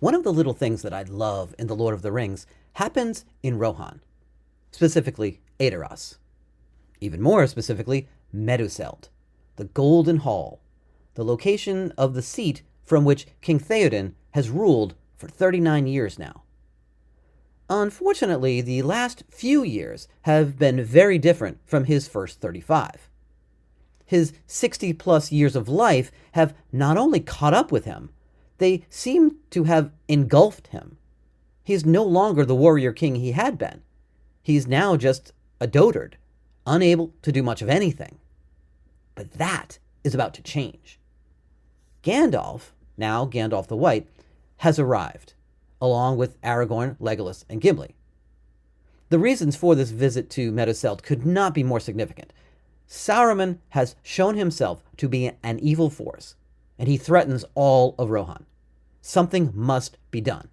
One of the little things that I love in The Lord of the Rings happens in Rohan, specifically Edoras. Even more specifically, Meduseld, the Golden Hall, the location of the seat from which King Theoden has ruled for 39 years now. Unfortunately, the last few years have been very different from his first 35. His 60-plus years of life have not only caught up with him, they seem to have engulfed him. He is no longer the warrior king he had been. He's now just a dotard, unable to do much of anything. But that is about to change. Gandalf, now Gandalf the White, has arrived, along with Aragorn, Legolas, and Gimli. The reasons for this visit to Meduseld could not be more significant. Saruman has shown himself to be an evil force, and he threatens all of Rohan. Something must be done.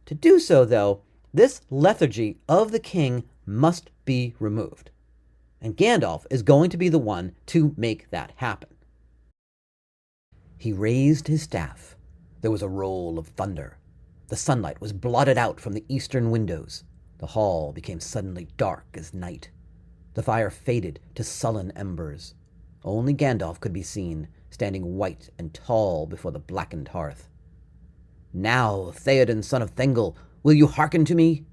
To do so, though, this lethargy of the king must be removed, and Gandalf is going to be the one to make that happen. He raised his staff. There was a roll of thunder. The sunlight was blotted out from the eastern windows. The hall became suddenly dark as night. The fire faded to sullen embers. Only Gandalf could be seen, standing white and tall before the blackened hearth. "Now, Theoden, son of Thengel, will you hearken to me?"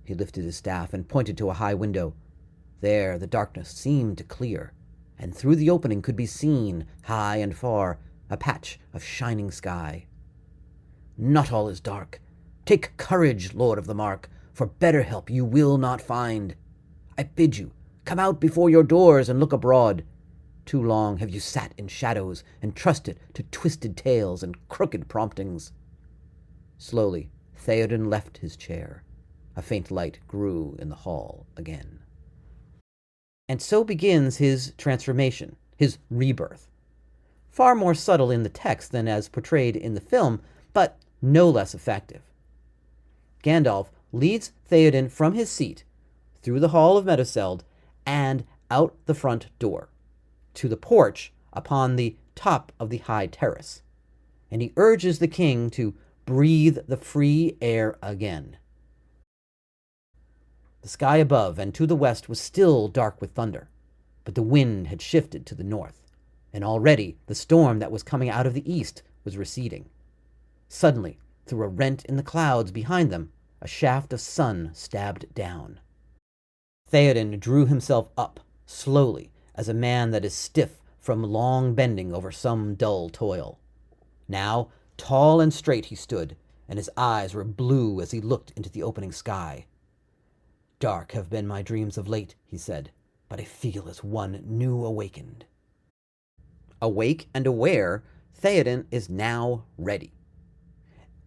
He lifted his staff and pointed to a high window. There the darkness seemed to clear, and through the opening could be seen, high and far, a patch of shining sky. "Not all is dark. Take courage, Lord of the Mark, for better help you will not find. I bid you, come out before your doors and look abroad. Too long have you sat in shadows and trusted to twisted tales and crooked promptings." Slowly, Theoden left his chair. A faint light grew in the hall again. And so begins his transformation, his rebirth. Far more subtle in the text than as portrayed in the film, but no less effective. Gandalf leads Theoden from his seat, through the hall of Meduseld, and out the front door, to the porch upon the top of the high terrace, and he urges the king to breathe the free air again. The sky above and to the west was still dark with thunder, but the wind had shifted to the north, and already the storm that was coming out of the east was receding. Suddenly, through a rent in the clouds behind them, a shaft of sun stabbed down. Theoden drew himself up, slowly, as a man that is stiff from long bending over some dull toil. Now, tall and straight he stood, and his eyes were blue as he looked into the opening sky. "Dark have been my dreams of late," he said, "but I feel as one new awakened." Awake and aware, Theoden is now ready.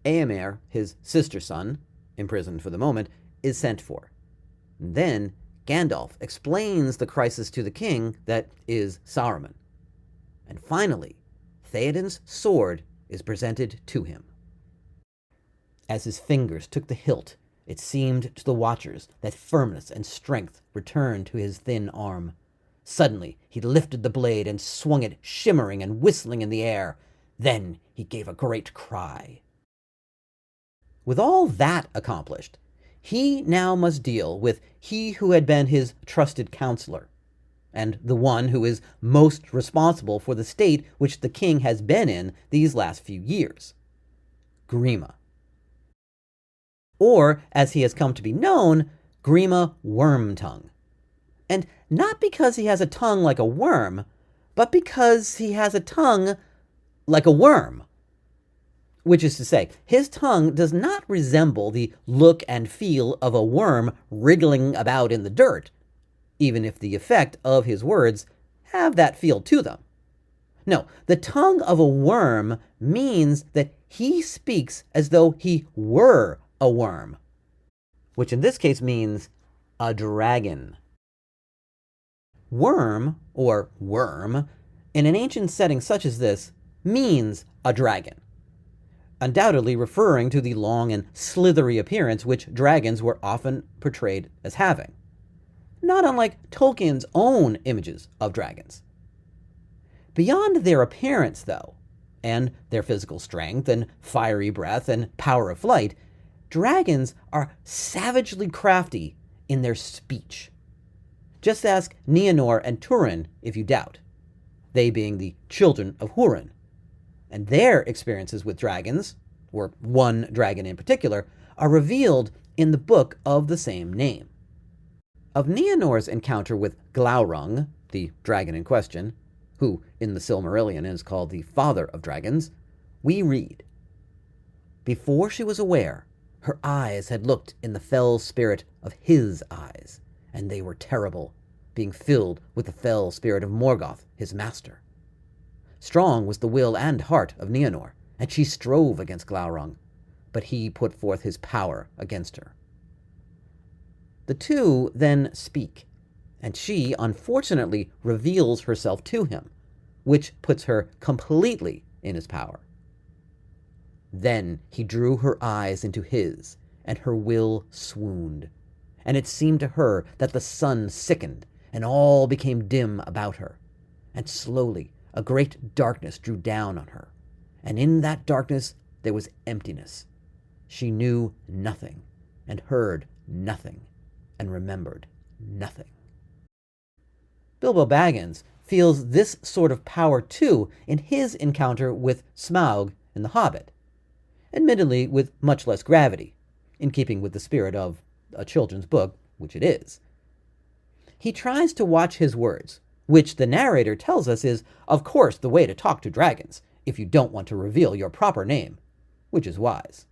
Eomer, his sister-son, imprisoned for the moment, is sent for. And then Gandalf explains the crisis to the king that is Saruman. And finally, Theoden's sword is presented to him. As his fingers took the hilt, it seemed to the watchers that firmness and strength returned to his thin arm. Suddenly, he lifted the blade and swung it shimmering and whistling in the air. Then he gave a great cry. With all that accomplished, he now must deal with he who had been his trusted counselor, and the one who is most responsible for the state which the king has been in these last few years, Grima. Or, as he has come to be known, Grima Wormtongue. And not because he has a tongue like a worm, but because he has a tongue like a worm. Which is to say, his tongue does not resemble the look and feel of a worm wriggling about in the dirt, even if the effect of his words have that feel to them. No, the tongue of a worm means that he speaks as though he were a worm, which in this case means a dragon. Worm, or worm, in an ancient setting such as this, means a dragon, undoubtedly referring to the long and slithery appearance which dragons were often portrayed as having, not unlike Tolkien's own images of dragons. Beyond their appearance, though, and their physical strength and fiery breath and power of flight, dragons are savagely crafty in their speech. Just ask Nienor and Turin if you doubt, they being the children of Hurin. And their experiences with dragons, or one dragon in particular, are revealed in the book of the same name. Of Nienor's encounter with Glaurung, the dragon in question, who in the Silmarillion is called the father of dragons, we read, "Before she was aware, her eyes had looked in the fell spirit of his eyes, and they were terrible, being filled with the fell spirit of Morgoth, his master. Strong was the will and heart of Nienor, and she strove against Glaurung, but he put forth his power against her. The two then speak, and she unfortunately reveals herself to him, which puts her completely in his power. Then he drew her eyes into his, and her will swooned, and it seemed to her that the sun sickened, and all became dim about her, and slowly a great darkness drew down on her, and in that darkness there was emptiness. She knew nothing, and heard nothing, and remembered nothing." Bilbo Baggins feels this sort of power too in his encounter with Smaug in The Hobbit, admittedly with much less gravity, in keeping with the spirit of a children's book, which it is. He tries to watch his words, which the narrator tells us is, of course, the way to talk to dragons, if you don't want to reveal your proper name, which is wise.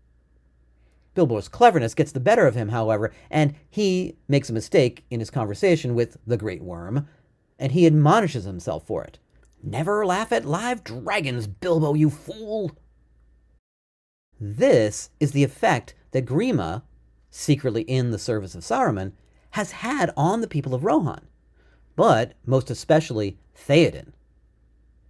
Bilbo's cleverness gets the better of him, however, and he makes a mistake in his conversation with the Great Worm, and he admonishes himself for it. "Never laugh at live dragons, Bilbo, you fool!" This is the effect that Grima, secretly in the service of Saruman, has had on the people of Rohan, but most especially Theoden.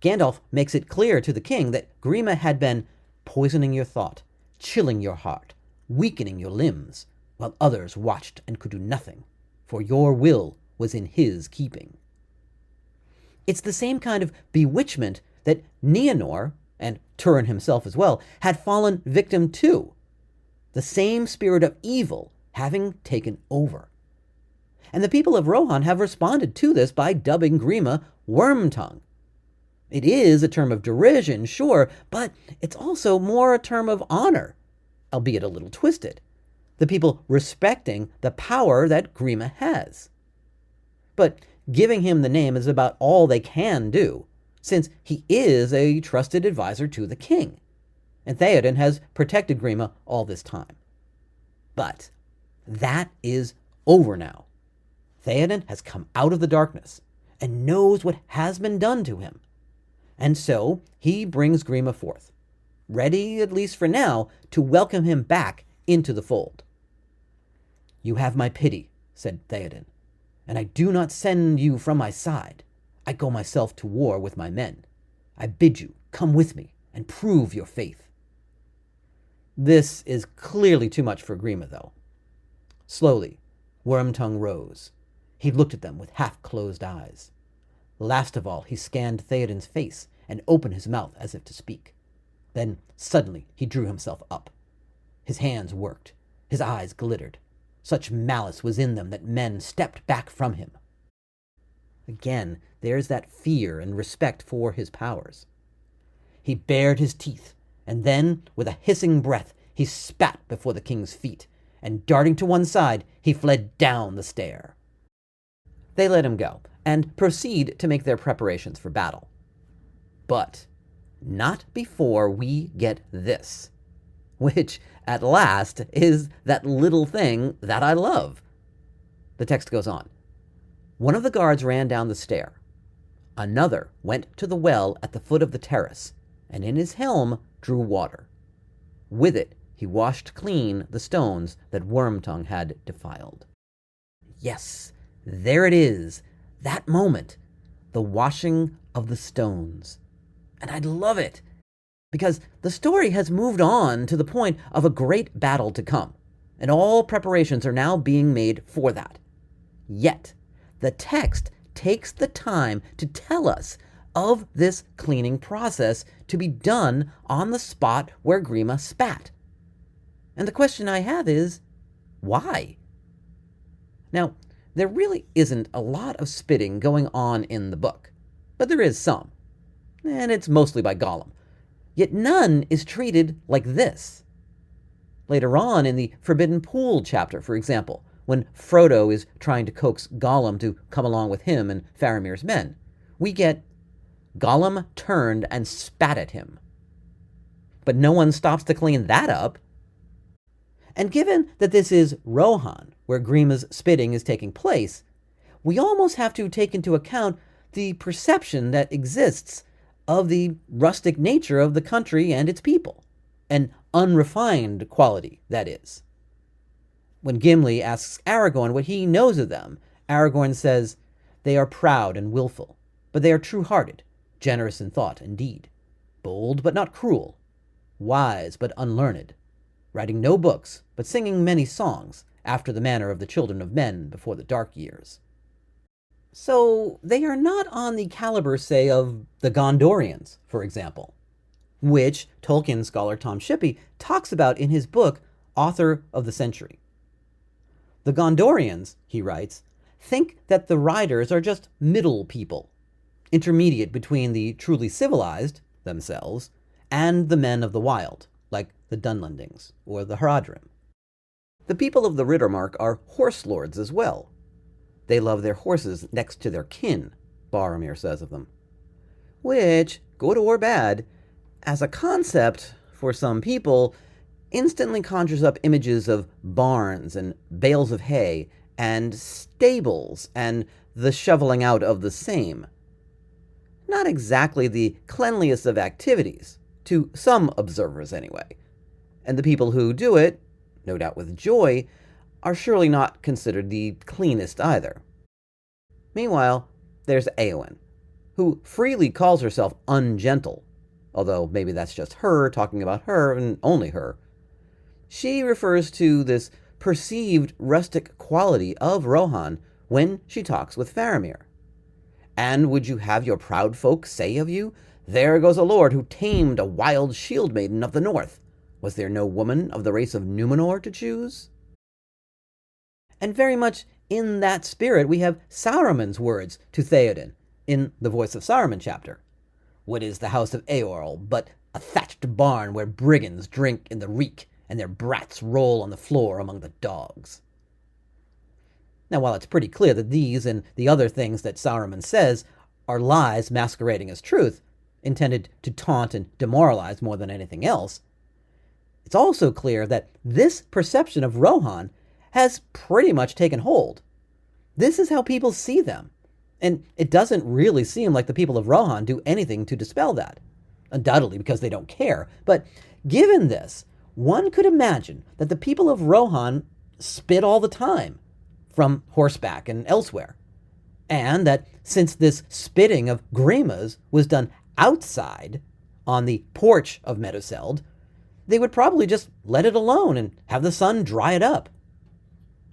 Gandalf makes it clear to the king that Grima had been poisoning your thought, chilling your heart, weakening your limbs, while others watched and could do nothing, for your will was in his keeping. It's the same kind of bewitchment that Nienor, and Turin himself as well, had fallen victim to, the same spirit of evil having taken over. And the people of Rohan have responded to this by dubbing Grima Wormtongue. It is a term of derision, sure, but it's also more a term of honor, albeit a little twisted, the people respecting the power that Grima has. But giving him the name is about all they can do, since he is a trusted advisor to the king, and Theoden has protected Grima all this time. But that is over now. Theoden has come out of the darkness and knows what has been done to him, and so he brings Grima forth, ready, at least for now, to welcome him back into the fold. "You have my pity," said Theoden, "and I do not send you from my side. I go myself to war with my men. I bid you come with me and prove your faith." This is clearly too much for Grima, though. Slowly, Wormtongue rose. He looked at them with half-closed eyes. Last of all, he scanned Theoden's face and opened his mouth as if to speak. Then suddenly he drew himself up. His hands worked. His eyes glittered. Such malice was in them that men stepped back from him. Again, there's that fear and respect for his powers. He bared his teeth, and then, with a hissing breath, he spat before the king's feet, and darting to one side, he fled down the stair. They let him go, and proceed to make their preparations for battle. But not before we get this, which, at last, is that little thing that I love. The text goes on. "One of the guards ran down the stair. Another went to the well at the foot of the terrace, and in his helm drew water. With it he washed clean the stones that Wormtongue had defiled." Yes, there it is, that moment, the washing of the stones. And I love it, because the story has moved on to the point of a great battle to come, and all preparations are now being made for that. Yet, the text takes the time to tell us of this cleaning process to be done on the spot where Grima spat. And the question I have is, why? Now, there really isn't a lot of spitting going on in the book, but there is some, and it's mostly by Gollum. Yet none is treated like this. Later on in the Forbidden Pool chapter, for example, when Frodo is trying to coax Gollum to come along with him and Faramir's men, we get Gollum turned and spat at him. But no one stops to clean that up. And given that this is Rohan, where Grima's spitting is taking place, we almost have to take into account the perception that exists of the rustic nature of the country and its people, an unrefined quality, that is. When Gimli asks Aragorn what he knows of them, Aragorn says, "They are proud and willful, but they are true-hearted, generous in thought and deed, bold but not cruel, wise but unlearned, writing no books, but singing many songs, after the manner of the children of men before the dark years." So they are not on the caliber, say, of the Gondorians, for example, which Tolkien scholar Tom Shippey talks about in his book, Author of the Century. The Gondorians, he writes, think that the riders are just middle people, intermediate between the truly civilized, themselves, and the men of the wild, like the Dunlendings or the Haradrim. The people of the Riddermark are horse lords as well. They love their horses next to their kin, Boromir says of them. Which, good or bad, as a concept, for some people, instantly conjures up images of barns and bales of hay and stables and the shoveling out of the same. Not exactly the cleanliest of activities, to some observers anyway. And the people who do it, no doubt with joy, are surely not considered the cleanest either. Meanwhile, there's Eowyn, who freely calls herself ungentle, although maybe that's just her talking about her and only her. She refers to this perceived rustic quality of Rohan when she talks with Faramir. "And would you have your proud folk say of you, 'There goes a lord who tamed a wild shield maiden of the north. Was there no woman of the race of Numenor to choose?'" And very much in that spirit we have Saruman's words to Theoden in the Voice of Saruman chapter. "What is the house of Eorl but a thatched barn where brigands drink in the reek and their brats roll on the floor among the dogs?" Now, while it's pretty clear that these and the other things that Saruman says are lies masquerading as truth, intended to taunt and demoralize more than anything else, it's also clear that this perception of Rohan has pretty much taken hold. This is how people see them, and it doesn't really seem like the people of Rohan do anything to dispel that. Undoubtedly because they don't care, but given this, one could imagine that the people of Rohan spit all the time, from horseback and elsewhere, and that since this spitting of Grima's was done outside, on the porch of Meduseld, they would probably just let it alone and have the sun dry it up.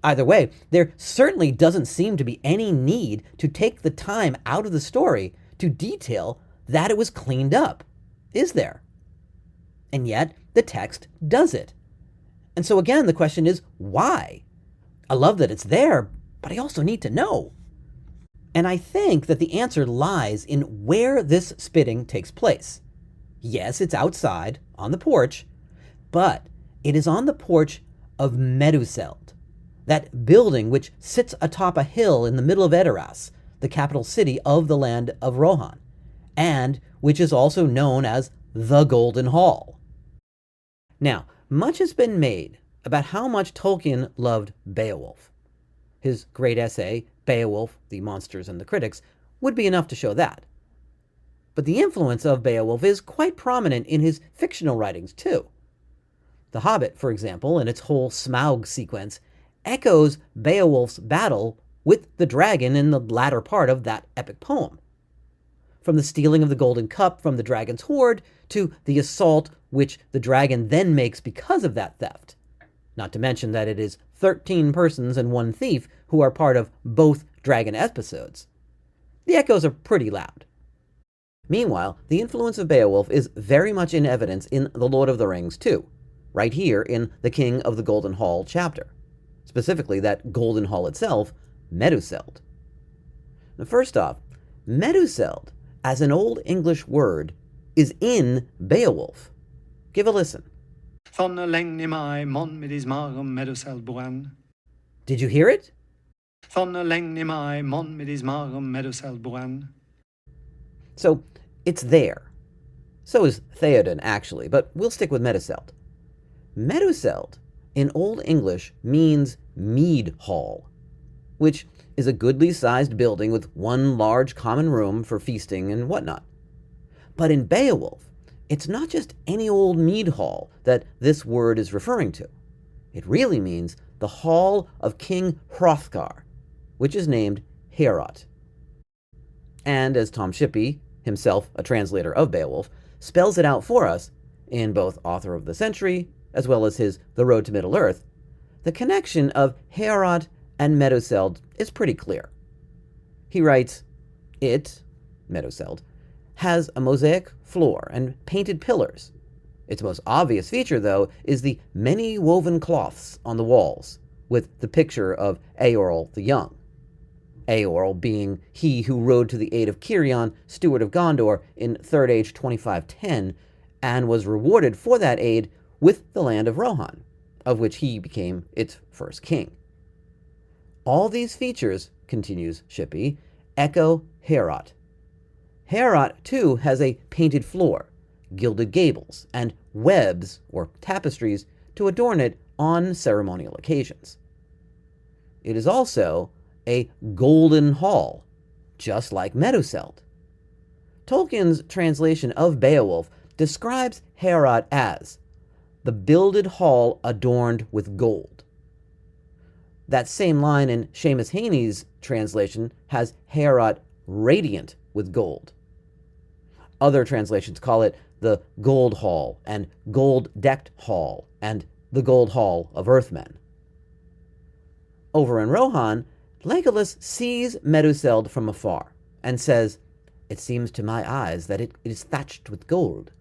Either way, there certainly doesn't seem to be any need to take the time out of the story to detail that it was cleaned up, is there? And yet, the text does it. And so again, the question is, why? I love that it's there, but I also need to know. And I think that the answer lies in where this spitting takes place. Yes, it's outside, on the porch, but it is on the porch of Meduseld, that building which sits atop a hill in the middle of Edoras, the capital city of the land of Rohan, and which is also known as the Golden Hall. Now, much has been made about how much Tolkien loved Beowulf. His great essay, Beowulf, the Monsters and the Critics, would be enough to show that. But the influence of Beowulf is quite prominent in his fictional writings, too. The Hobbit, for example, in its whole Smaug sequence, echoes Beowulf's battle with the dragon in the latter part of that epic poem. From the stealing of the golden cup from the dragon's hoard to the assault which the dragon then makes because of that theft. Not to mention that it is 13 persons and one thief who are part of both dragon episodes. The echoes are pretty loud. Meanwhile, the influence of Beowulf is very much in evidence in The Lord of the Rings too, right here in the King of the Golden Hall chapter, specifically that Golden Hall itself, Meduseld. Now, first off, Meduseld, as an Old English word, is in Beowulf. Give a listen. Did you hear it? So, it's there. So is Theoden, actually, but we'll stick with Meduseld. Meduseld, in Old English, means mead hall, which is a goodly-sized building with one large common room for feasting and whatnot. But in Beowulf, it's not just any old mead hall that this word is referring to. It really means the hall of King Hrothgar, which is named Heorot. And as Tom Shippey, himself a translator of Beowulf, spells it out for us, in both Author of the Century as well as his The Road to Middle-earth, the connection of Heorot and Meduseld is pretty clear. He writes, it, Meduseld, has a mosaic floor and painted pillars. Its most obvious feature, though, is the many woven cloths on the walls, with the picture of Eorl the Young. Eorl being he who rode to the aid of Cirion, Steward of Gondor, in 3rd Age 2510, and was rewarded for that aid with the land of Rohan, of which he became its first king. All these features, continues Shippey, echo Heorot. Heorot, too, has a painted floor, gilded gables, and webs, or tapestries, to adorn it on ceremonial occasions. It is also a golden hall, just like Meduseld. Tolkien's translation of Beowulf describes Heorot as the builded hall adorned with gold. That same line in Seamus Heaney's translation has Heorot radiant with gold. Other translations call it the Gold Hall and Gold-Decked Hall and the Gold Hall of Earthmen. Over in Rohan, Legolas sees Meduseld from afar and says, "It seems to my eyes that it is thatched with gold.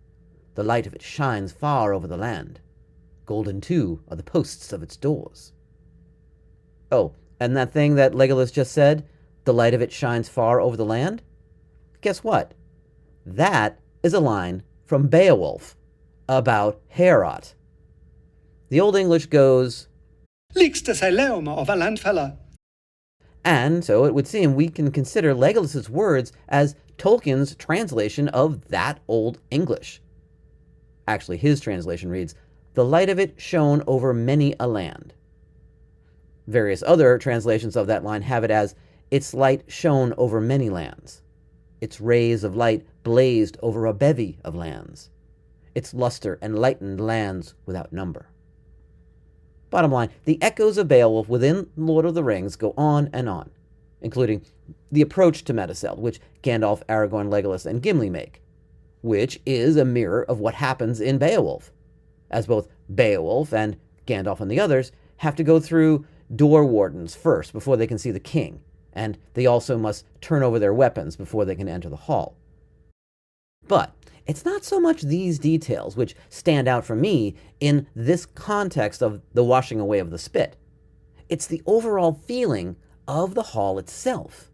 The light of it shines far over the land. Golden, too, are the posts of its doors." Oh, and that thing that Legolas just said, the light of it shines far over the land? Guess what? That is a line from Beowulf about Heorot. The Old English goes, Likste sig leuma of a landfella. And so it would seem we can consider Legolas's words as Tolkien's translation of that Old English. Actually, his translation reads, "The light of it shone over many a land." Various other translations of that line have it as, "Its light shone over many lands. Its rays of light blazed over a bevy of lands. Its luster enlightened lands without number." Bottom line, the echoes of Beowulf within Lord of the Rings go on, including the approach to Meduseld, which Gandalf, Aragorn, Legolas, and Gimli make, which is a mirror of what happens in Beowulf, as both Beowulf and Gandalf and the others have to go through door wardens first before they can see the king, and they also must turn over their weapons before they can enter the hall. But it's not so much these details which stand out for me in this context of the washing away of the spit. It's the overall feeling of the hall itself.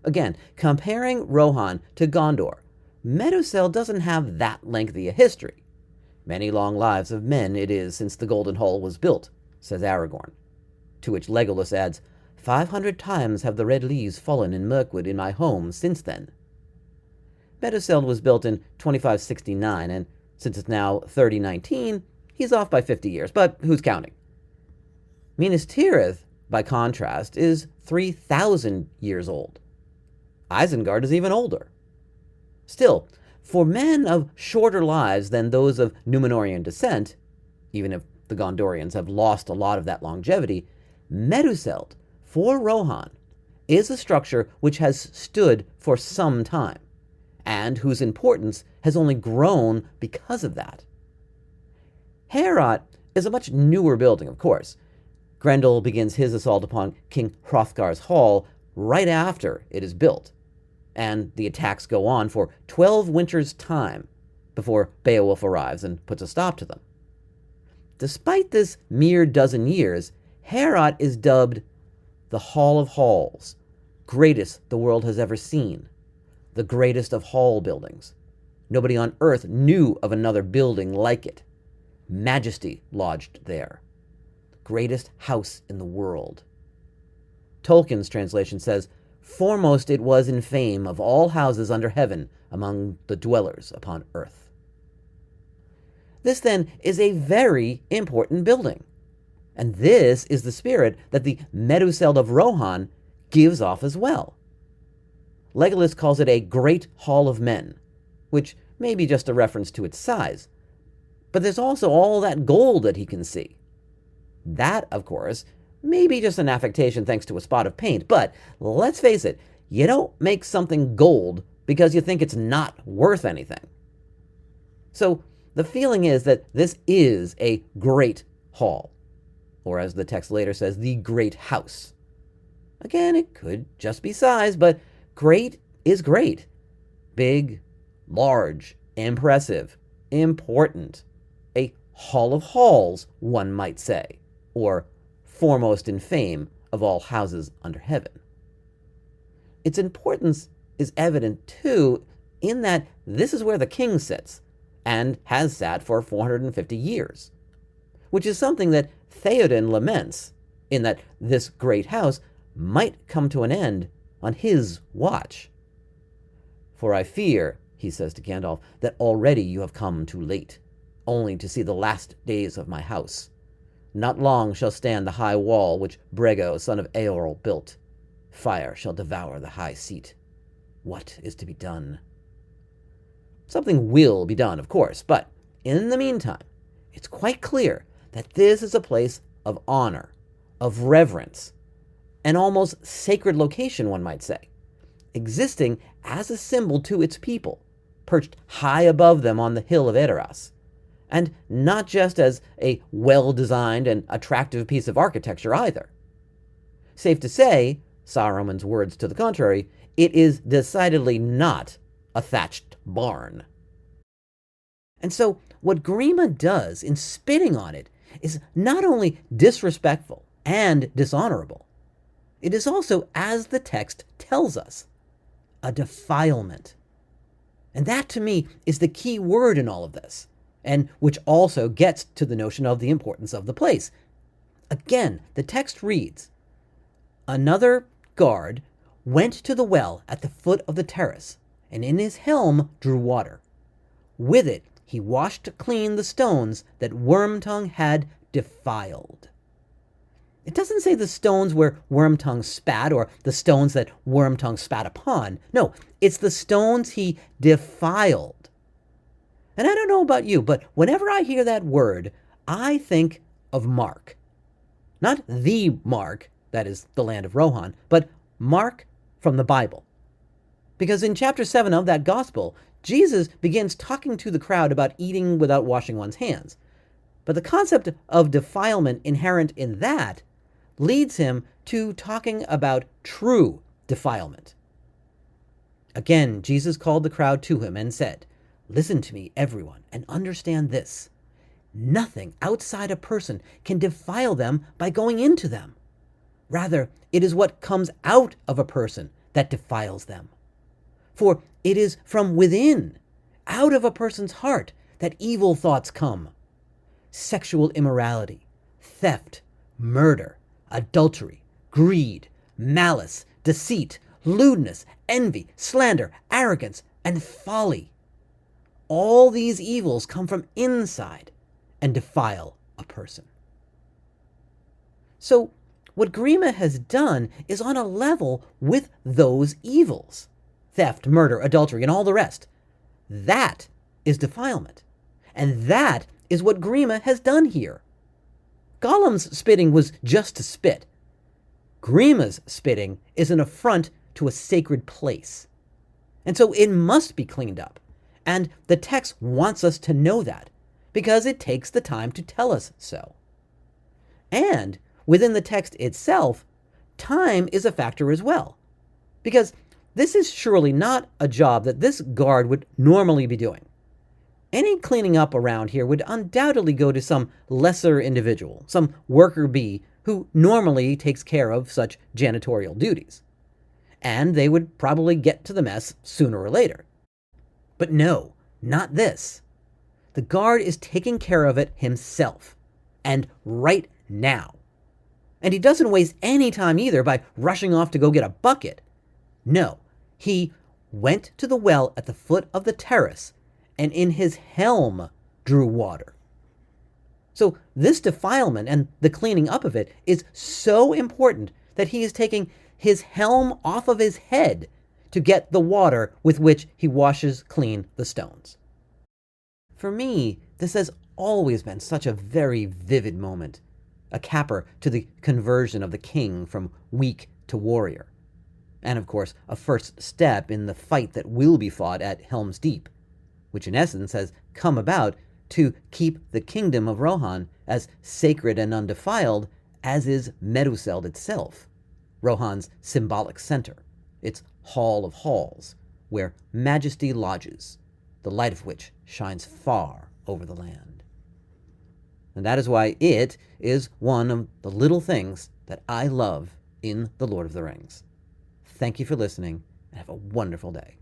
Again, comparing Rohan to Gondor, Meduseld doesn't have that lengthy a history. "Many long lives of men it is since the Golden Hall was built," says Aragorn. To which Legolas adds, 500 times have the red leaves fallen in Mirkwood in my home since then." Meduseld was built in 2569, and since it's now 3019, he's off by 50 years, but who's counting? Minas Tirith, by contrast, is 3,000 years old. Isengard is even older. Still, for men of shorter lives than those of Númenorian descent, even if the Gondorians have lost a lot of that longevity, Meduseld, for Rohan, is a structure which has stood for some time, and whose importance has only grown because of that. Heorot is a much newer building, of course. Grendel begins his assault upon King Hrothgar's hall right after it is built. and the attacks go on for 12 winters' time before Beowulf arrives and puts a stop to them. Despite this mere dozen years, Heorot is dubbed the Hall of Halls, greatest the world has ever seen, the greatest of hall buildings. Nobody on earth knew of another building like it. Majesty lodged there. Greatest house in the world. Tolkien's translation says, foremost it was in fame of all houses under heaven among the dwellers upon earth. This then is a very important building. And this is the spirit that the Meduseld of Rohan gives off as well. Legolas calls it a great hall of men, which may be just a reference to its size. But there's also all that gold that he can see. That, of course, may be just an affectation thanks to a spot of paint, but let's face it, you don't make something gold because you think it's not worth anything. So the feeling is that this is a great hall, or as the text later says, the great house. Again, it could just be size, but great is great. Big, large, impressive, important. A hall of halls, one might say, or foremost in fame of all houses under heaven. Its importance is evident, too, in that this is where the king sits, and has sat for 450 years, which is something that Theoden laments, in that this great house might come to an end on his watch. For I fear, he says to Gandalf, that already you have come too late, only to see the last days of my house. Not long shall stand the high wall which Brego, son of Eorl, built. Fire shall devour the high seat. What is to be done? Something will be done, of course, but in the meantime, it's quite clear that this is a place of honor, of reverence, an almost sacred location, one might say, existing as a symbol to its people, perched high above them on the hill of Edoras, and not just as a well-designed and attractive piece of architecture either. Safe to say, Saruman's words to the contrary, it is decidedly not a thatched barn. And so what Grima does in spitting on it is not only disrespectful and dishonorable, it is also, as the text tells us, a defilement. And that, to me, is the key word in all of this, and which also gets to the notion of the importance of the place. Again, the text reads, another guard went to the well at the foot of the terrace, and in his helm drew water. With it he washed clean the stones that Wormtongue had defiled. It doesn't say the stones where Wormtongue spat or the stones that Wormtongue spat upon. No, it's the stones he defiled. And I don't know about you, but whenever I hear that word, I think of Mark. Not the Mark, that is the land of Rohan, but Mark from the Bible. Because in chapter 7 of that gospel, Jesus begins talking to the crowd about eating without washing one's hands. But the concept of defilement inherent in that leads him to talking about true defilement. Again, Jesus called the crowd to him and said, listen to me, everyone, and understand this. Nothing outside a person can defile them by going into them. Rather, it is what comes out of a person that defiles them. For it is from within, out of a person's heart, that evil thoughts come. Sexual immorality, theft, murder, adultery, greed, malice, deceit, lewdness, envy, slander, arrogance, and folly. All these evils come from inside and defile a person. So, what Grima has done is on a level with those evils. Theft, murder, adultery, and all the rest. That is defilement. And that is what Grima has done here. Gollum's spitting was just to spit. Grima's spitting is an affront to a sacred place. And so it must be cleaned up. And the text wants us to know that, because it takes the time to tell us so. And within the text itself, time is a factor as well. Because this is surely not a job that this guard would normally be doing. Any cleaning up around here would undoubtedly go to some lesser individual, some worker bee who normally takes care of such janitorial duties. And they would probably get to the mess sooner or later. But no, not this. The guard is taking care of it himself, and right now. And he doesn't waste any time either by rushing off to go get a bucket. No, he went to the well at the foot of the terrace and in his helm drew water. So this defilement and the cleaning up of it is so important that he is taking his helm off of his head to get the water with which he washes clean the stones. For me, this has always been such a very vivid moment, a capper to the conversion of the king from weak to warrior. And of course, a first step in the fight that will be fought at Helm's Deep, which in essence has come about to keep the kingdom of Rohan as sacred and undefiled as is Meduseld itself, Rohan's symbolic center, its hall of halls, where majesty lodges, the light of which shines far over the land. And that is why it is one of the little things that I love in The Lord of the Rings. Thank you for listening, and have a wonderful day.